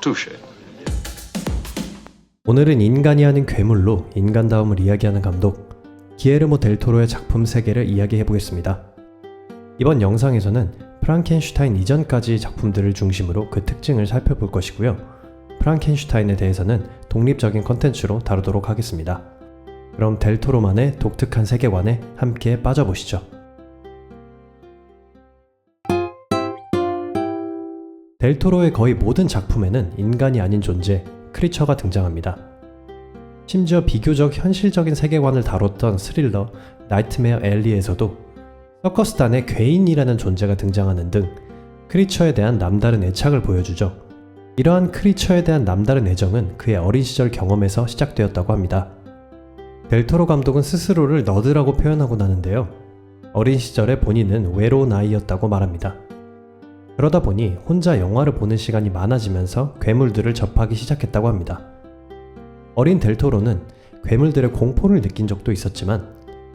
Touché. 오늘은 인간이 아닌 괴물로 인간다움을 이야기하는 감독 기에르모 델 토로의 작품 세계를 이야기해보겠습니다. 이번 영상에서는 프랑켄슈타인 이전까지 작품들을 중심으로 그 특징을 살펴볼 것이고요. 프랑켄슈타인에 대해서는 독립적인 컨텐츠로 다루도록 하겠습니다. 그럼 델 토로만의 독특한 세계관에 함께 빠져보시죠. 델 토로의 거의 모든 작품에는 인간이 아닌 존재, 크리처가 등장합니다. 심지어 비교적 현실적인 세계관을 다뤘던 스릴러 나이트메어 앨리에서도 서커스단의 괴인이라는 존재가 등장하는 등 크리처에 대한 남다른 애착을 보여주죠. 이러한 크리처에 대한 남다른 애정은 그의 어린 시절 경험에서 시작되었다고 합니다. 델 토로 감독은 스스로를 너드라고 표현하곤 하는데요. 어린 시절에 본인은 외로운 아이였다고 말합니다. 그러다 보니 혼자 영화를 보는 시간이 많아지면서 괴물들을 접하기 시작했다고 합니다. 어린 델 토로는 괴물들의 공포를 느낀 적도 있었지만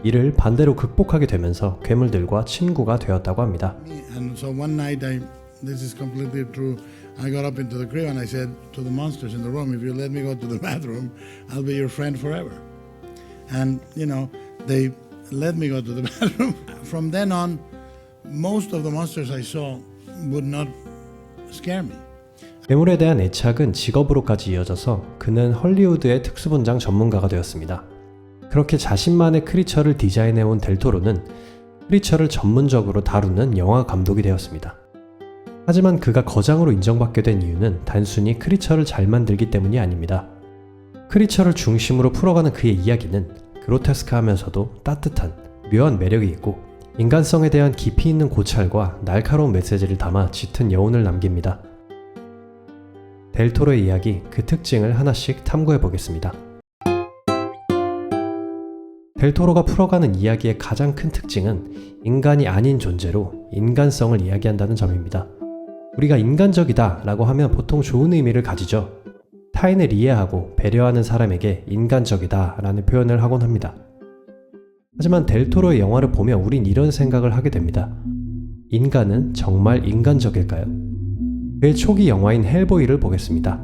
이를 반대로 극복하게 되면서 괴물들과 친구가 되었다고 합니다. And so one night, this is completely true. I got up into the crib and I said to the monsters in the room, "If you let me go to the bathroom, I'll be your friend forever." And they let me go to the bathroom. From then on, most of the monsters I saw would not scare me. 괴물에 대한 애착은 직업으로까지 이어져서 그는 헐리우드의 특수분장 전문가가 되었습니다. 그렇게 자신만의 크리처를 디자인해온 델 토로는 크리처를 전문적으로 다루는 영화 감독이 되었습니다. 하지만 그가 거장으로 인정받게 된 이유는 단순히 크리처를 잘 만들기 때문이 아닙니다. 크리처를 중심으로 풀어가는 그의 이야기는 그로테스크하면서도 따뜻한, 묘한 매력이 있고 인간성에 대한 깊이 있는 고찰과 날카로운 메시지를 담아 짙은 여운을 남깁니다. 델 토로의 이야기, 그 특징을 하나씩 탐구해 보겠습니다. 델 토로가 풀어가는 이야기의 가장 큰 특징은 인간이 아닌 존재로 인간성을 이야기한다는 점입니다. 우리가 인간적이다 라고 하면 보통 좋은 의미를 가지죠. 타인을 이해하고 배려하는 사람에게 인간적이다 라는 표현을 하곤 합니다. 하지만 델 토로의 영화를 보면 우린 이런 생각을 하게 됩니다. 인간은 정말 인간적일까요? 그의 초기 영화인 헬보이를 보겠습니다.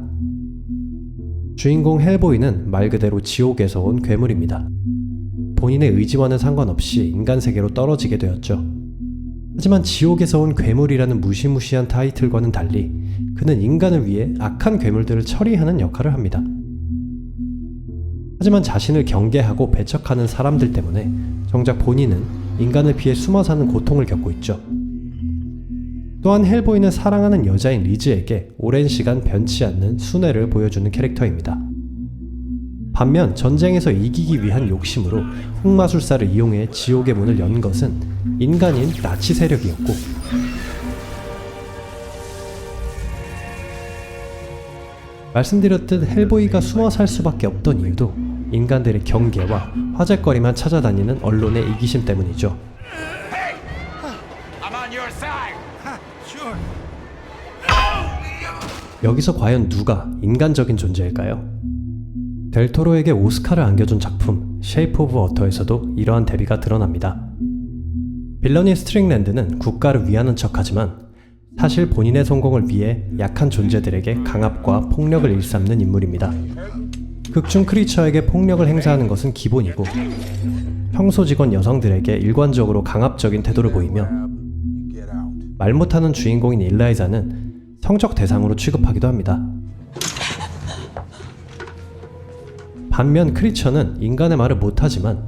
주인공 헬보이는 말 그대로 지옥에서 온 괴물입니다. 본인의 의지와는 상관없이 인간 세계로 떨어지게 되었죠. 하지만 지옥에서 온 괴물이라는 무시무시한 타이틀과는 달리 그는 인간을 위해 악한 괴물들을 처리하는 역할을 합니다. 하지만 자신을 경계하고 배척하는 사람들 때문에 정작 본인은 인간을 피해 숨어 사는 고통을 겪고 있죠. 또한 헬보이는 사랑하는 여자인 리즈에게 오랜 시간 변치 않는 순애를 보여주는 캐릭터입니다. 반면 전쟁에서 이기기 위한 욕심으로 흑마술사를 이용해 지옥의 문을 연 것은 인간인 나치 세력이었고 말씀드렸듯 헬보이가 숨어 살 수밖에 없던 이유도 인간들의 경계와 화제거리만 찾아다니는 언론의 이기심 때문이죠. 여기서 과연 누가 인간적인 존재일까요? 델 토로에게 오스카를 안겨준 작품 쉐이프 오브 워터에서도 이러한 대비가 드러납니다. 빌런인 스트링랜드는 국가를 위하는 척하지만 사실 본인의 성공을 위해 약한 존재들에게 강압과 폭력을 일삼는 인물입니다. 극중 크리처에게 폭력을 행사하는 것은 기본이고 평소 직원 여성들에게 일관적으로 강압적인 태도를 보이며 말 못하는 주인공인 일라이자는 성적 대상으로 취급하기도 합니다. 반면 크리처는 인간의 말을 못하지만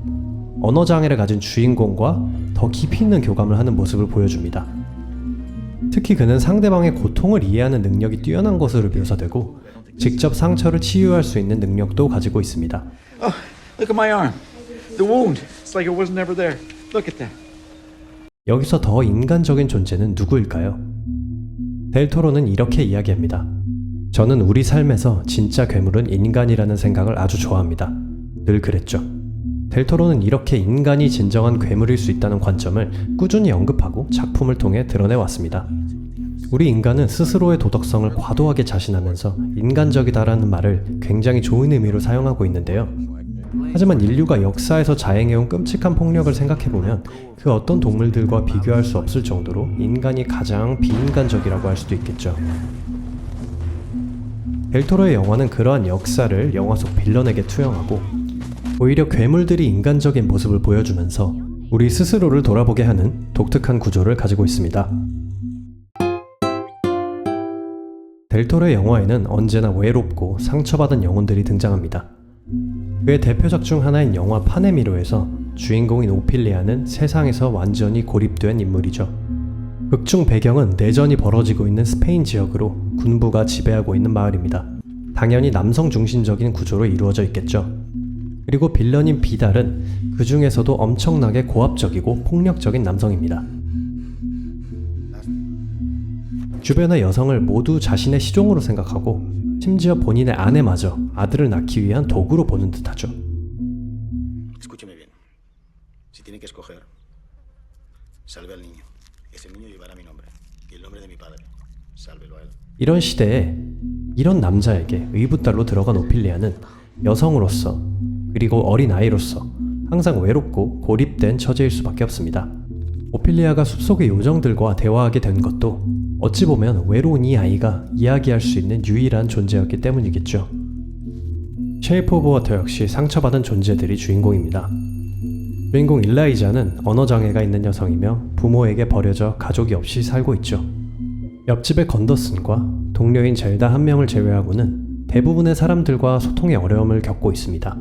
언어장애를 가진 주인공과 더 깊이 있는 교감을 하는 모습을 보여줍니다. 특히 그는 상대방의 고통을 이해하는 능력이 뛰어난 것으로 묘사되고 직접 상처를 치유할 수 있는 능력도 가지고 있습니다. Oh, look at my arm. The wound. It's like it wasn't ever there. Look at that. 여기서 더 인간적인 존재는 누구일까요? 델 토로는 이렇게 이야기합니다. 저는 우리 삶에서 진짜 괴물은 인간이라는 생각을 아주 좋아합니다. 늘 그랬죠. 델 토로는 이렇게 인간이 진정한 괴물일 수 있다는 관점을 꾸준히 언급하고 작품을 통해 드러내왔습니다. 우리 인간은 스스로의 도덕성을 과도하게 자신하면서 인간적이다라는 말을 굉장히 좋은 의미로 사용하고 있는데요. 하지만 인류가 역사에서 자행해온 끔찍한 폭력을 생각해보면 그 어떤 동물들과 비교할 수 없을 정도로 인간이 가장 비인간적이라고 할 수도 있겠죠. 델토로의 영화는 그러한 역사를 영화 속 빌런에게 투영하고 오히려 괴물들이 인간적인 모습을 보여주면서 우리 스스로를 돌아보게 하는 독특한 구조를 가지고 있습니다. 델토로의 영화에는 언제나 외롭고 상처받은 영혼들이 등장합니다. 그의 대표작 중 하나인 영화 파네미로에서 주인공인 오피리아는 세상에서 완전히 고립된 인물이죠. 극중 배경은 내전이 벌어지고 있는 스페인 지역으로 군부가 지배하고 있는 마을입니다. 당연히 남성 중심적인 구조로 이루어져 있겠죠. 그리고 빌런인 비달은 그 중에서도 엄청나게 고압적이고 폭력적인 남성입니다. 주변의 여성을 모두 자신의 시종으로 생각하고 심지어 본인의 아내마저 아들을 낳기 위한 도구로 보는 듯하죠. Escúcheme bien. Si tiene que escoger, salve al niño. Ese niño llevará mi nombre y el nombre de mi padre. Sálvelo a él. 이런 시대에 이런 남자에게 의붓달로 들어간 오피리아는 여성으로서 그리고 어린아이로서 항상 외롭고 고립된 처지일 수밖에 없습니다. 오피리아가 숲속의 요정들과 대화하게 된 것도 어찌 보면 외로운 이 아이가 이야기할 수 있는 유일한 존재였기 때문이겠죠. 쉐이프 오브 워터 역시 상처받은 존재들이 주인공입니다. 주인공 일라이자는 언어장애가 있는 여성이며 부모에게 버려져 가족이 없이 살고 있죠. 옆집의 건더슨과 동료인 젤다 한 명을 제외하고는 대부분의 사람들과 소통에 어려움을 겪고 있습니다.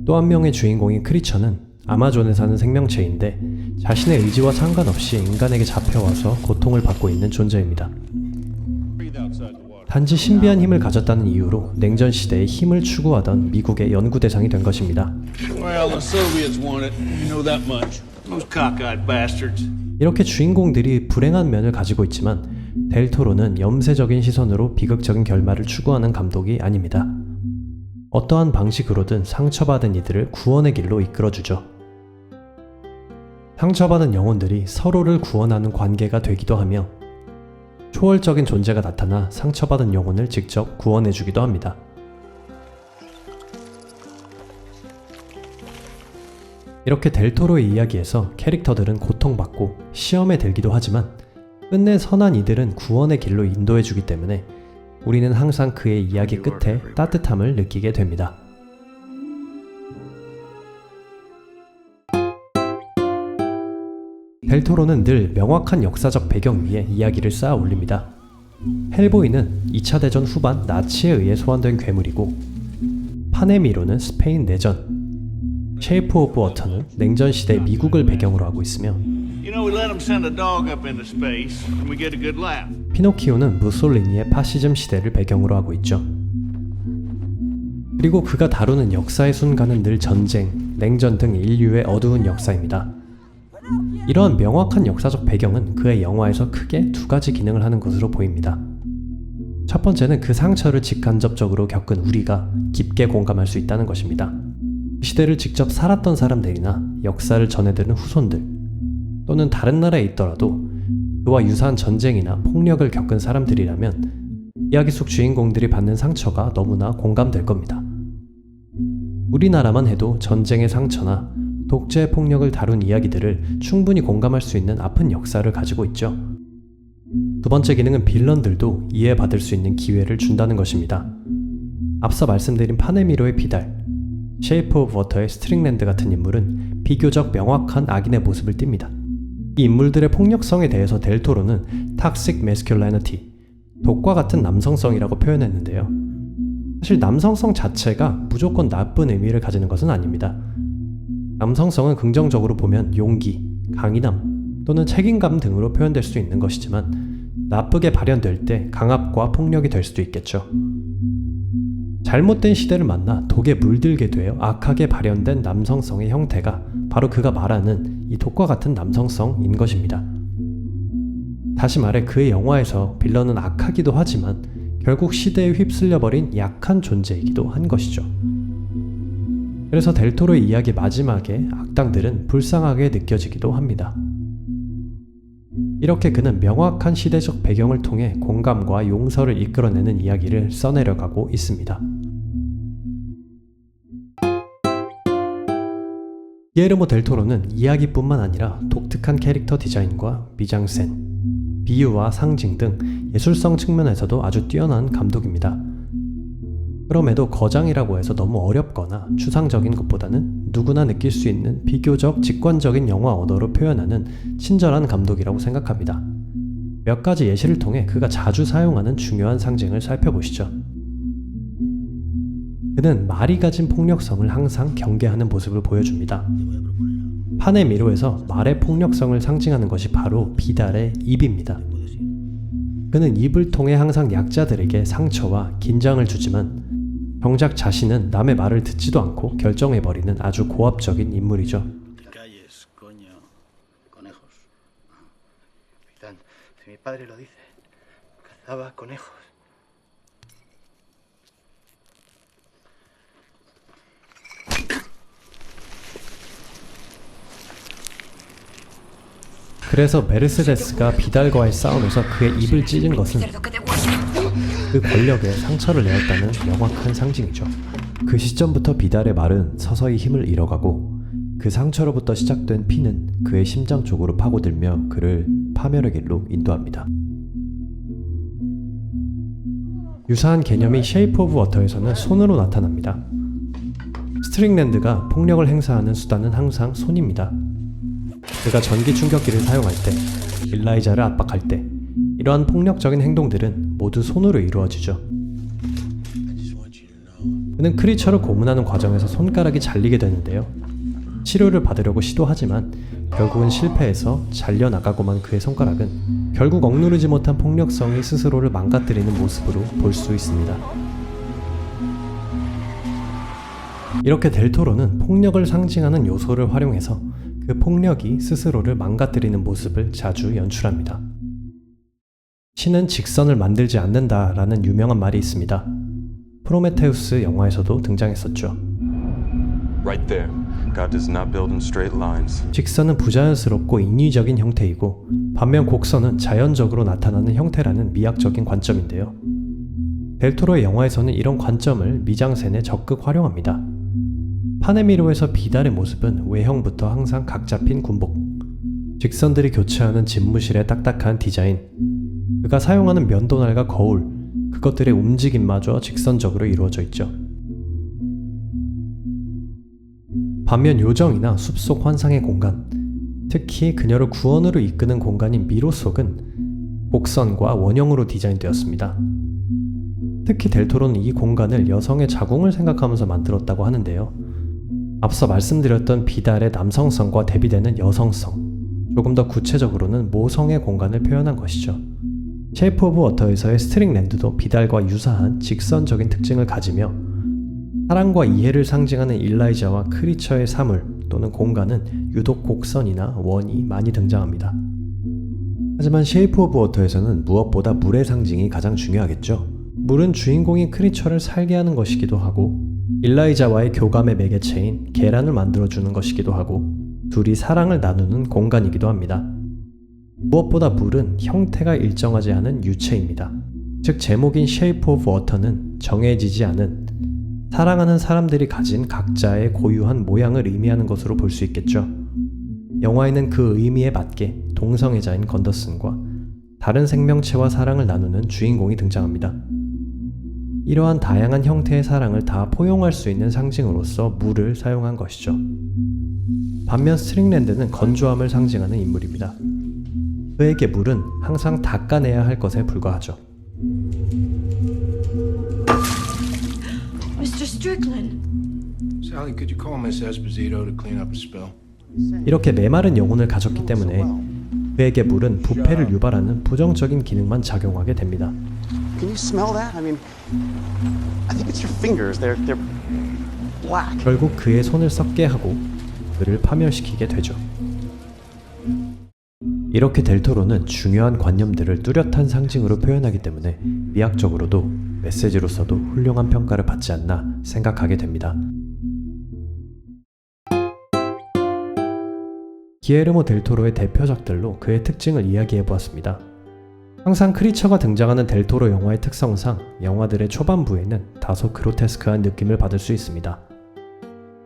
또 한 명의 주인공인 크리처는 아마존에 사는 생명체인데 자신의 의지와 상관없이 인간에게 잡혀와서 고통을 받고 있는 존재입니다. 단지 신비한 힘을 가졌다는 이유로 냉전 시대에 힘을 추구하던 미국의 연구 대상이 된 것입니다. Well, the Soviets want it. You know that much. Those cockeyed bastards. 이렇게 주인공들이 불행한 면을 가지고 있지만 델토로는 염세적인 시선으로 비극적인 결말을 추구하는 감독이 아닙니다. 어떠한 방식으로든 상처받은 이들을 구원의 길로 이끌어주죠. 상처받은 영혼들이 서로를 구원하는 관계가 되기도 하며 초월적인 존재가 나타나 상처받은 영혼을 직접 구원해주기도 합니다. 이렇게 델토로의 이야기에서 캐릭터들은 고통받고 시험에 들기도 하지만 끝내 선한 이들은 구원의 길로 인도해주기 때문에 우리는 항상 그의 이야기 끝에 따뜻함을 느끼게 됩니다. 델토로는 늘 명확한 역사적 배경 위에 이야기를 쌓아 올립니다. 헬보이는 2차 대전 후반 나치에 의해 소환된 괴물이고 파네미로는 스페인 내전, 쉐이프 오브 워터는 냉전 시대 미국을 배경으로 하고 있으며 You know, we let them send a dog up into space, and we get a good laugh. 피노키오는 무솔리니의 파시즘 시대를 배경으로 하고 있죠. 그리고 그가 다루는 역사의 순간은 늘 전쟁, 냉전 등 인류의 어두운 역사입니다. 이러한 명확한 역사적 배경은 그의 영화에서 크게 두 가지 기능을 하는 것으로 보입니다. 첫 번째는 그 상처를 직간접적으로 겪은 우리가 깊게 공감할 수 있다는 것입니다. 이 시대를 직접 살았던 사람들이나 역사를 전해드는 후손들 또는 다른 나라에 있더라도 그와 유사한 전쟁이나 폭력을 겪은 사람들이라면 이야기 속 주인공들이 받는 상처가 너무나 공감될 겁니다. 우리나라만 해도 전쟁의 상처나 독재의 폭력을 다룬 이야기들을 충분히 공감할 수 있는 아픈 역사를 가지고 있죠. 두 번째 기능은 빌런들도 이해받을 수 있는 기회를 준다는 것입니다. 앞서 말씀드린 파네미로의 비달, 쉐이프 오브 워터의 스트링랜드 같은 인물은 비교적 명확한 악인의 모습을 띱니다. 이 인물들의 폭력성에 대해서 델토로는 탁식 매스큘라니티, 독과 같은 남성성이라고 표현했는데요. 사실 남성성 자체가 무조건 나쁜 의미를 가지는 것은 아닙니다. 남성성은 긍정적으로 보면 용기, 강인함 또는 책임감 등으로 표현될 수 있는 것이지만 나쁘게 발현될 때 강압과 폭력이 될 수도 있겠죠. 잘못된 시대를 만나 독에 물들게 되어 악하게 발현된 남성성의 형태가 바로 그가 말하는 이 독과 같은 남성성인 것입니다. 다시 말해 그의 영화에서 빌런은 악하기도 하지만 결국 시대에 휩쓸려버린 약한 존재이기도 한 것이죠. 그래서 델토로의 이야기 마지막에 악당들은 불쌍하게 느껴지기도 합니다. 이렇게 그는 명확한 시대적 배경을 통해 공감과 용서를 이끌어내는 이야기를 써내려가고 있습니다. 기에르모 델토로는 이야기뿐만 아니라 독특한 캐릭터 디자인과 미장센, 비유와 상징 등 예술성 측면에서도 아주 뛰어난 감독입니다. 그럼에도 거장이라고 해서 너무 어렵거나 추상적인 것보다는 누구나 느낄 수 있는 비교적 직관적인 영화 언어로 표현하는 친절한 감독이라고 생각합니다. 몇 가지 예시를 통해 그가 자주 사용하는 중요한 상징을 살펴보시죠. 그는 말이 가진 폭력성을 항상 경계하는 모습을 보여줍니다. 판의 미로에서 말의 폭력성을 상징하는 것이 바로 비달의 입입니다. 그는 입을 통해 항상 약자들에게 상처와 긴장을 주지만 정작 자신은 남의 말을 듣지도 않고 결정해버리는 아주 고압적인 인물이죠. Te calles, coño. Conejos. Capitán, si mi padre lo dice, cazaba conejos. 그래서 메르세데스가 비달과의 싸움에서 그의 입을 찢은 것은 그 권력에 상처를 내었다는 명확한 상징이죠. 그 시점부터 비달의 말은 서서히 힘을 잃어가고 그 상처로부터 시작된 피는 그의 심장 쪽으로 파고들며 그를 파멸의 길로 인도합니다. 유사한 개념이 쉐이프 오브 워터에서는 손으로 나타납니다. 스트링랜드가 폭력을 행사하는 수단은 항상 손입니다. 그가 전기 충격기를 사용할 때, 일라이자를 압박할 때 이러한 폭력적인 행동들은 모두 손으로 이루어지죠. 그는 크리처를 고문하는 과정에서 손가락이 잘리게 되는데요. 치료를 받으려고 시도하지만 결국은 실패해서 잘려나가고만 그의 손가락은 결국 억누르지 못한 폭력성이 스스로를 망가뜨리는 모습으로 볼 수 있습니다. 이렇게 델토로는 폭력을 상징하는 요소를 활용해서 그 폭력이 스스로를 망가뜨리는 모습을 자주 연출합니다. 신은 직선을 만들지 않는다라는 유명한 말이 있습니다. 프로메테우스 영화에서도 등장했었죠. Right there. God does not build in straight lines. 직선은 부자연스럽고 인위적인 형태이고 반면 곡선은 자연적으로 나타나는 형태라는 미학적인 관점인데요. 델토로의 영화에서는 이런 관점을 미장센에 적극 활용합니다. 파네미로에서 비달의 모습은 외형부터 항상 각 잡힌 군복, 직선들이 교차하는 집무실의 딱딱한 디자인, 그가 사용하는 면도날과 거울, 그것들의 움직임마저 직선적으로 이루어져 있죠. 반면 요정이나 숲속 환상의 공간, 특히 그녀를 구원으로 이끄는 공간인 미로 속은 곡선과 원형으로 디자인되었습니다. 특히 델토로는 이 공간을 여성의 자궁을 생각하면서 만들었다고 하는데요. 앞서 말씀드렸던 비달의 남성성과 대비되는 여성성, 조금 더 구체적으로는 모성의 공간을 표현한 것이죠. 쉐이프 오브 워터에서의 스트링랜드도 비달과 유사한 직선적인 특징을 가지며 사랑과 이해를 상징하는 일라이자와 크리처의 사물 또는 공간은 유독 곡선이나 원이 많이 등장합니다. 하지만 쉐이프 오브 워터에서는 무엇보다 물의 상징이 가장 중요하겠죠. 물은 주인공인 크리처를 살게 하는 것이기도 하고 일라이자와의 교감의 매개체인 계란을 만들어주는 것이기도 하고 둘이 사랑을 나누는 공간이기도 합니다. 무엇보다 물은 형태가 일정하지 않은 유체입니다. 즉 제목인 Shape of Water는 정해지지 않은 사랑하는 사람들이 가진 각자의 고유한 모양을 의미하는 것으로 볼 수 있겠죠. 영화에는 그 의미에 맞게 동성애자인 건더슨과 다른 생명체와 사랑을 나누는 주인공이 등장합니다. 이러한 다양한 형태의 사랑을 다 포용할 수 있는 상징으로서 물을 사용한 것이죠. 반면 스트링랜드는 건조함을 상징하는 인물입니다. 그에게 물은 항상 닦아내야 할 것에 불과하죠. Mr. Strickland. Sally, could you call Miss Esposito to clean up a spill? 이렇게 메마른 영혼을 가졌기 때문에 그에게 물은 부패를 유발하는 부정적인 기능만 작용하게 됩니다. Can you smell that? I mean, I think it's your fingers. They're black. 결국 그의 손을 썩게 하고 그를 파멸시키게 되죠. 이렇게 델토로는 중요한 관념들을 뚜렷한 상징으로 표현하기 때문에 미학적으로도 메시지로서도 훌륭한 평가를 받지 않나 생각하게 됩니다. 기에르모 델토로의 대표작들로 그의 특징을 이야기해보았습니다. 항상 크리처가 등장하는 델토로 영화의 특성상 영화들의 초반부에는 다소 그로테스크한 느낌을 받을 수 있습니다.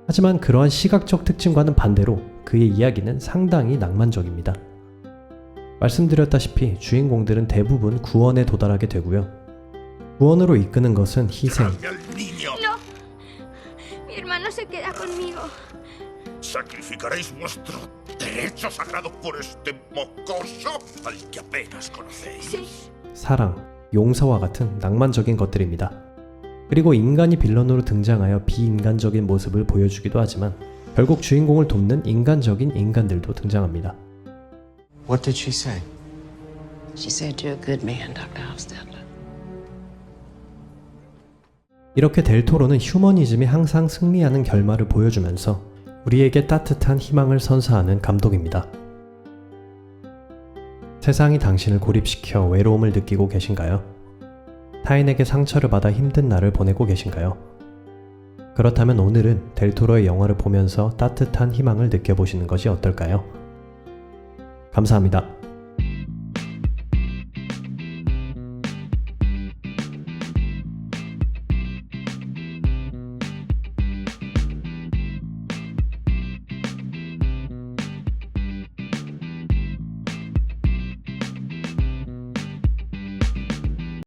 하지만 그러한 시각적 특징과는 반대로 그의 이야기는 상당히 낭만적입니다. 말씀드렸다시피 주인공들은 대부분 구원에 도달하게 되고요. 구원으로 이끄는 것은 희생, No. Mi hermano se queda conmigo. ¿Sacrificaréis vuestro derecho sagrado por este mocoso al que apenas conocéis? Sí. 사랑, 용서와 같은 낭만적인 것들입니다. 그리고 인간이 빌런으로 등장하여 비인간적인 모습을 보여주기도 하지만 결국 주인공을 돕는 인간적인 인간들도 등장합니다. What did she say? She said you're a good man, Dr. Hofstadter. 이렇게 델토로는 휴머니즘이 항상 승리하는 결말을 보여주면서 우리에게 따뜻한 희망을 선사하는 감독입니다. 세상이 당신을 고립시켜 외로움을 느끼고 계신가요? 타인에게 상처를 받아 힘든 날을 보내고 계신가요? 그렇다면 오늘은 델토로의 영화를 보면서 따뜻한 희망을 느껴보시는 것이 어떨까요? 감사합니다.